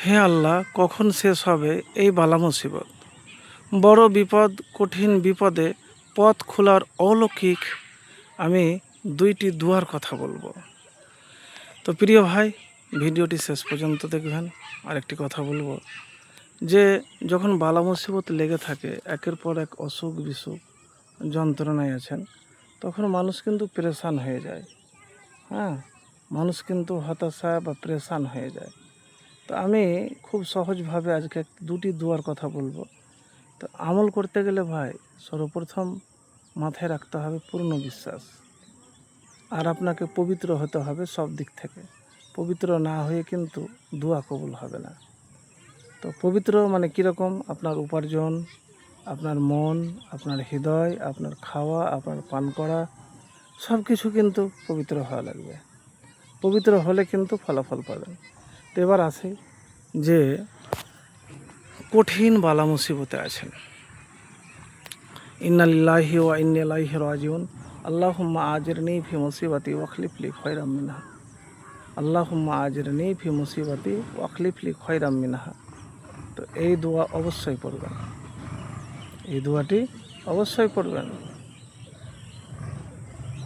হে আল্লাহ, কখন শেষ হবে এই বালা মুসিবত? বড় বিপদ, কঠিন বিপদে পথ খোলার অলৌকিক আমি দুইটি দুয়ার কথা বলবো। তো প্রিয় ভাই, ভিডিওটি শেষ পর্যন্ত দেখবেন। আরেকটি কথা বলবো যে যখন বালা মুসিবত লেগে থাকে, একের পর এক অসুখ বিসুখ যন্ত্রণায় আছেন, তখন মানুষ কিন্তু পেরেশান হয়ে যায়। মানুষ কিন্তু হতাশা বা পেরেশান হয়ে যায়। তো আমি খুব সহজভাবে আজকে দুটি দুয়ার কথা বলবো। তো আমল করতে গেলে ভাই, সর্বপ্রথম মাথায় রাখতে হবে পূর্ণ বিশ্বাস, আর আপনাকে পবিত্র হতে হবে সব দিক থেকে। পবিত্র না হয়ে কিন্তু দোয়া কবুল হবে না। তো পবিত্র মানে কীরকম? আপনার উপার্জন, আপনার মন, আপনার হৃদয়, আপনার খাওয়া, আপনার পান করা, সব কিছু কিন্তু পবিত্র হওয়া লাগবে। পবিত্র হলে কিন্তু ফলাফল পাবেন। তো এবার আসে যে কঠিন বালা মুসিবতে আছেন, ইন্না লিল্লাহি ওয়া ইন্না ইলাইহি রাজিউন, আল্লাহুম্মা আজিরনি ফি মুসিবাতি ওয়াখলিফ লি খায়রাম মিনহা, আল্লাহুম্মা আজিরনি ফি মুসিবাতি ওয়াখলিফ লি খায়রাম মিনহা। তো এই দোয়া অবশ্যই পড়বেন, এই দোয়াটি অবশ্যই পড়বেন।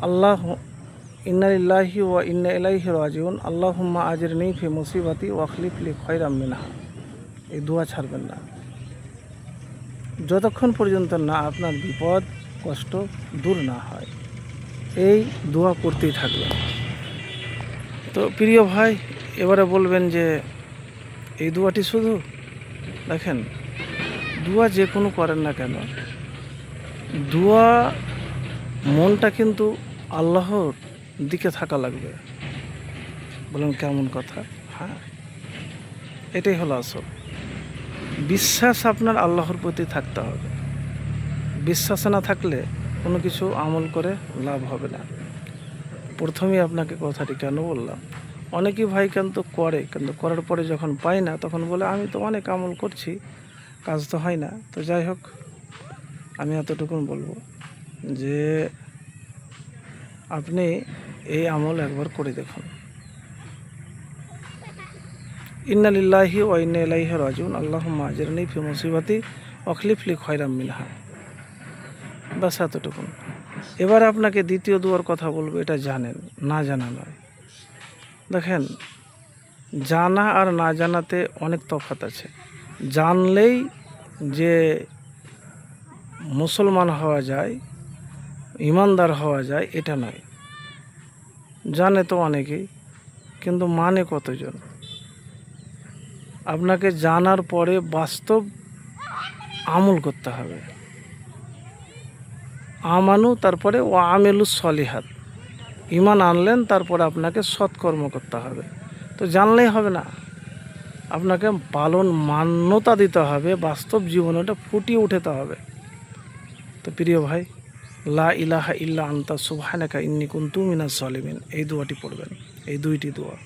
আল্লাহ ইন্না লিল্লাহি ওয়া ইন্না ইলাইহি রাজিউন, আল্লাহুম্মা আজিরনি ফি মুসিবাতি ওয়াখলিফ লি খায়রাম মিনহা। এই দোয়া ছাড়বেন না যতক্ষণ পর্যন্ত না আপনার বিপদ কষ্ট দূর না হয়। এই দোয়া করতেই থাকবেন। তো প্রিয় ভাই, এবারে বলবেন যে এই দোয়াটি শুধু? দেখেন, দোয়া যে কোনো করেন না কেন, দোয়া মনটা কিন্তু আল্লাহর দিকে থাকা লাগবে। বলেন কেমন কথা? এটাই হলো আসল বিশ্বাস। আপনার আল্লাহর প্রতি থাকতে হবে। বিশ্বাস না থাকলে কোনো কিছু আমল করে লাভ হবে না। প্রথমেই আপনাকে কথাটি কেন বললাম, অনেকেই ভাই কিন্তু করে, কিন্তু করার পরে যখন পায় না তখন বলে আমি তো অনেক আমল করছি, কাজ তো হয় না। তো যাই হোক, আমি এতটুকুন বলবো যে আপনি এই আমল একবার করে দেখুন। ইন্না লিল্লাহি ওয়া ইন্না ইলাইহি রাজিউন, আল্লাহুম্মা আজিরনি ফি মুসিবাতি ওয়াখলিফ লি খায়রাম মিনহা। বাস এতটুকুন। এবার আপনাকে দ্বিতীয় দুয়ার কথা বলবো, এটা জানেন, না জানা নয়। দেখেন, জানা আর না জানাতে অনেক তফাৎ আছে। জানলেই যে মুসলমান হওয়া যায়, ইমানদার হওয়া যায়, এটা নয়। জানে তো অনেকেই, কিন্তু মানে কতজন? আপনাকে জানার পরে বাস্তব আমল করতে হবে। আমানু, তারপরে ও আমেলুস সলিহাত, ইমান আনলেন, তারপরে আপনাকে সৎকর্ম করতে হবে। তো জানলেই হবে না, আপনাকে পালন মান্যতা দিতে হবে, বাস্তব জীবনে ওটা ফুটিয়ে উঠাতে হবে। তো প্রিয় ভাই, লা ইলাহা ইল্লা আনতা সুবহানাকা ইন্নী কুনতু মিনাজ জালিমিন, এই দোয়াটি পড়বেন, এই দুইটি দোয়া।